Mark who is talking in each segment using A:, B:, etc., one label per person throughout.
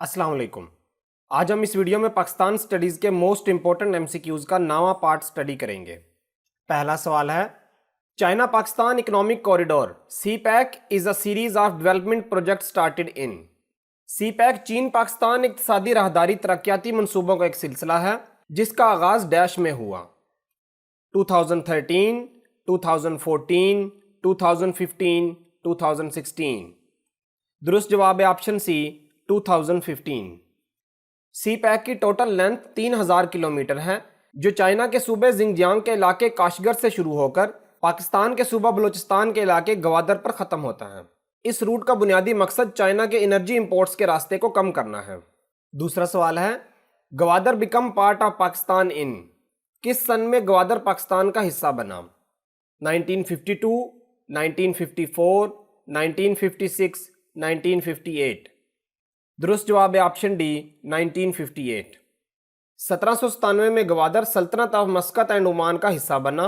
A: السلام علیکم۔ آج ہم اس ویڈیو میں پاکستان سٹڈیز کے موسٹ امپورٹنٹ MCQs کا نواں پارٹ سٹڈی کریں گے۔ پہلا سوال ہے، China Pakistan economic corridor CPEC is a series of development project started in. CPEC چین پاکستان اقتصادی راہداری ترقیاتی منصوبوں کا ایک سلسلہ ہے جس کا آغاز ڈیش میں ہوا۔ 2013، 2014، 2015، 2016۔ درست جواب ہے آپشن سی 2015۔ سی پیک کی ٹوٹل لینتھ 3000 کلومیٹر ہے جو چائنا کے صوبے زنجیانگ کے علاقے کاشگر سے شروع ہو کر پاکستان کے صوبہ بلوچستان کے علاقے گوادر پر ختم ہوتا ہے۔ اس روٹ کا بنیادی مقصد چائنا کے انرجی امپورٹس کے راستے کو کم کرنا ہے۔ دوسرا سوال ہے، Gwadar became part of Pakistan in. کس سن میں گوادر پاکستان کا حصہ بنا؟ 1952، 1954، 1956، 1958۔ درست جواب ہے آپشن ڈی 1958۔ 1797 میں گوادر سلطنت آف مسقط اینڈ عمان کا حصہ بنا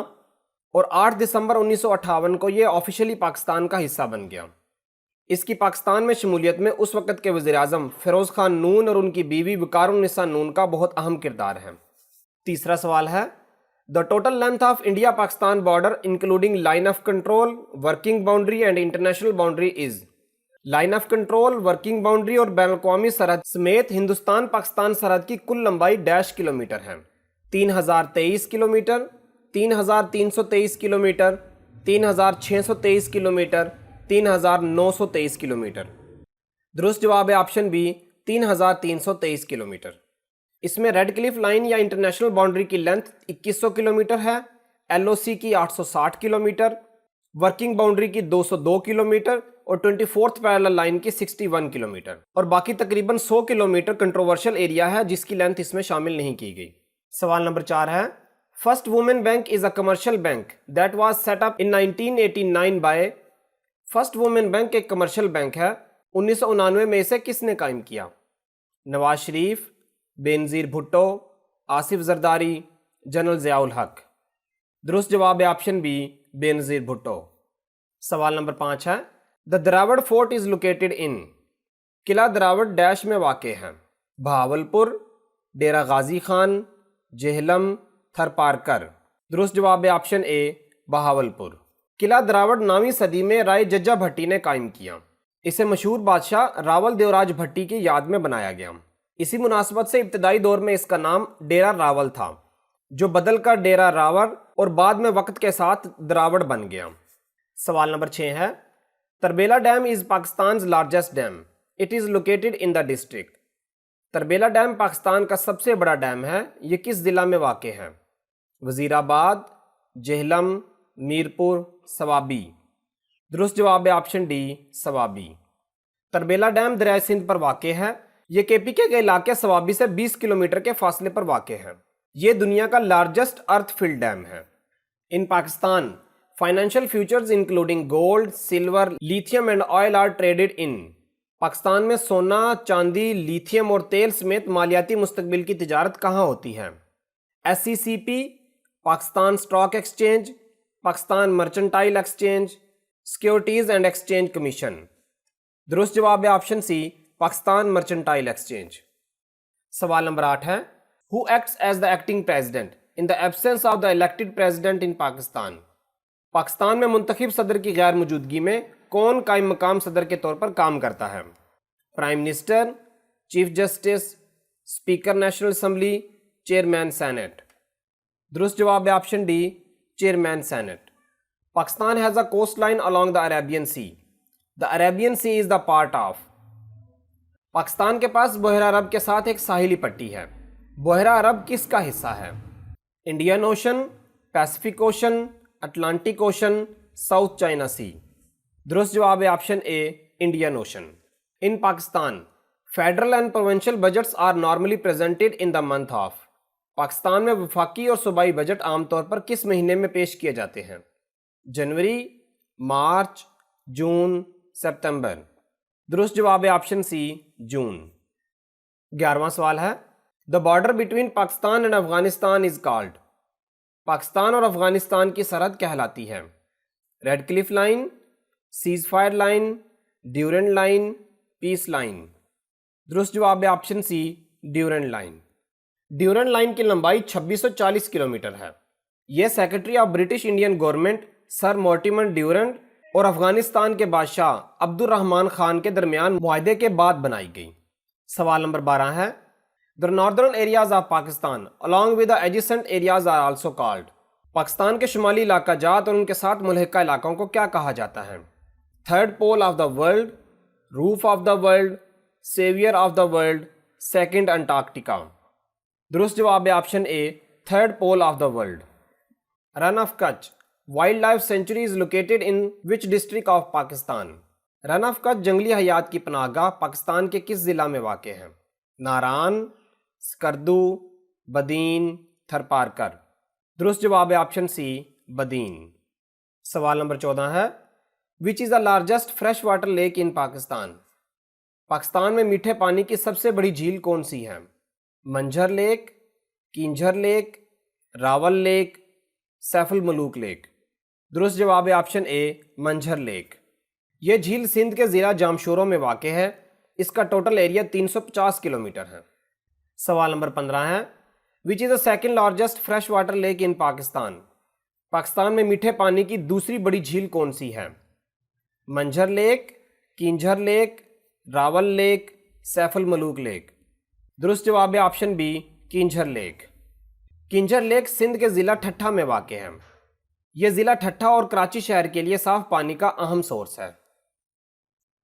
A: اور 8 دسمبر 1958 کو یہ آفیشلی پاکستان کا حصہ بن گیا۔ اس کی پاکستان میں شمولیت میں اس وقت کے وزیر اعظم فیروز خان نون اور ان کی بیوی وقار النساء نون کا بہت اہم کردار ہے۔ تیسرا سوال ہے، The total length of India-Pakistan border including line of control, working boundary and international boundary is۔ Line of control, working boundary اور بین الاقوامی سرحد سمیت ہندوستان پاکستان سرحد کی کل لمبائی ڈیش کلومیٹر ہے۔ 3023 کلومیٹر، 3323 کلومیٹر، 3623 کلومیٹر، 3923 کلومیٹر۔ درست جواب ہے آپشن بی 3323 کلومیٹر۔ اس میں ریڈ کلف لائن یا انٹرنیشنل باؤنڈری کی لینتھ 2100 کلومیٹر ہے، LOC کی 860 کلومیٹر، ورکنگ باؤنڈری کی 202 کلومیٹر اور 24th پیرلل لائن کی 61 کلومیٹر، اور باقی تقریباً 100 کلومیٹر کنٹروورشل ایریا ہے جس کی لینتھ اس میں شامل نہیں کی گئی۔ سوال نمبر 4 ہے، first woman bank is a commercial bank that was set up in 1989 by. First woman bank ایک کمرشل بینک ہے، 1999 میں اسے کس نے قائم کیا؟ نواز شریف، بینظیر بھٹو، آصف زرداری، جنرل ضیاء الحق۔ درست جواب ہے آپشن بی بینظیر بھٹو۔ سوال نمبر 5 ہے، the Derawar fort is located in. قلعہ دراوڑ ڈیش میں واقع ہے؟ بہاولپور، ڈیرہ غازی خان، جہلم، تھرپارکر۔ درست جواب ہے آپشن اے بہاولپور۔ قلعہ دراوڑ 9ویں صدی میں رائے ججا بھٹی نے قائم کیا۔ اسے مشہور بادشاہ راول دیوراج بھٹی کی یاد میں بنایا گیا۔ اسی مناسبت سے ابتدائی دور میں اس کا نام ڈیرہ راول تھا جو بدل کر ڈیرہ راور اور بعد میں وقت کے ساتھ دراوڑ بن گیا۔ سوال نمبر 6 ہے، Tarbela dam is Pakistan's largest dam, it is located in the district. Tarbela dam Pakistan کا سب سے بڑا ڈیم ہے، یہ کس ضلع میں واقع ہے؟ وزیر آباد، جہلم، میرپور، سوابی۔ درست جواب ہے option D Swabi. Tarbela dam دریائے سندھ پر واقع ہے، یہ KPK کے علاقے سوابی سے 20 کلومیٹر کے فاصلے پر واقع ہے۔ یہ دنیا کا لارجسٹ ارتھ فل ڈیم ہے۔ In Pakistan financial futures including gold, silver, lithium and oil are traded in. Pakistan میں سونا، چاندی، لیتھیم اور تیل سمیت مالیاتی مستقبل کی تجارت کہاں ہوتی ہے؟ SCCP، Pakistan stock exchange, Pakistan mercantile exchange, securities and exchange commission. درست جواب ہے option C Pakistan mercantile exchange. سوال نمبر 8 ہے، Who acts as the acting president in the absence of the elected president in Pakistan؟ Pakistan میں منتخب صدر کی غیر موجودگی میں کون قائم مقام صدر کے طور پر کام کرتا ہے؟ Prime minister, chief justice, speaker national assembly, chairman senate. درست جواب ہے option D chairman senate. Pakistan has a coastline along the Arabian Sea۔ The Arabian Sea is the part of۔ Pakistan کے پاس بحیرہ عرب کے ساتھ ایک ساحلی پٹی ہے، بحیرہ عرب کس کا حصہ ہے؟ Indian ocean, Pacific ocean, Atlantic ocean, South China sea. درست جواب ہے option A Indian ocean. In Pakistan federal and provincial budgets are normally presented in the month of. Pakistan میں وفاقی اور صوبائی بجٹ عام طور پر کس مہینے میں پیش کیے جاتے ہیں؟ جنوری، مارچ، جون، سپتمبر۔ درست جواب ہے آپشن سی جون۔ 11واں سوال ہے، the border between Pakistan and Afghanistan is called. Pakistan اور افغانستان کی سرحد کہلاتی ہے؟ Red cliff line, cease fire line, Durand line, peace line. درست جواب ہے option C Durand line. Durand line کی لمبائی 2640 کلومیٹر ہے. یہ secretary of British Indian government sir Mortimer Durand اور افغانستان کے بادشاہ عبد الرحمان خان کے درمیان معاہدے کے بعد بنائی گئی. سوال نمبر 12 ہے The northern areas of Pakistan along with the adjacent areas are also called. Pakistan کے شمالی علاقہ جات اور ان کے ساتھ ملحقہ علاقوں کو کیا کہا جاتا ہے؟ Third pole of the world, roof of the world, saviour of the world, second Antarctica. درست جواب ہے option A third pole of the world. Rann of Kutch wildlife sanctuary is located in which district of Pakistan. Rann of Kutch جنگلی حیات کی پناہ گاہ پاکستان کے کس ضلع میں واقع ہے؟ ناران، سکردو، بدین، تھرپارکر. درست جواب ہے آپشن سی بدین. سوال نمبر 14 ہے which is the largest fresh water lake in Pakistan. Pakistan میں میٹھے پانی کی سب سے بڑی جھیل کون سی ہے؟ Manchar lake, Keenjhar lake, Rawal lake, Saiful Muluk lake. درست جواب ہے آپشن اے منجھر لیک. یہ جھیل سندھ کے ضلع جامشورو میں واقع ہے. اس کا ٹوٹل ایریا 350 کلومیٹر ہے. سوال نمبر 15 ہے which is the second largest fresh water lake in Pakistan. Pakistan میں میٹھے پانی کی دوسری بڑی جھیل کون سی ہے؟ Manchar lake, Keenjhar lake, Rawal lake, Saiful Muluk lake. درست جواب ہے option B Keenjhar lake. Keenjhar lake Sindh کے ضلع ٹھٹھہ میں واقع ہے. یہ ضلع ٹھٹھہ اور کراچی شہر کے لیے صاف پانی کا اہم سورس ہے.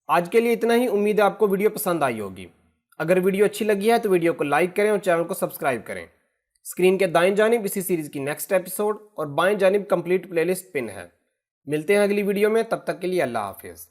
A: آج کے لیے اتنا ہی. امید ہے آپ کو ویڈیو پسند آئی ہوگی. اگر ویڈیو اچھی لگی ہے تو ویڈیو کو لائک کریں اور چینل کو سبسکرائب کریں. اسکرین کے دائیں جانب اسی سیریز کی نیکسٹ ایپیسوڈ اور بائیں جانب کمپلیٹ پلے لسٹ پن ہے. ملتے ہیں اگلی ویڈیو میں، تب تک کے لیے اللہ حافظ.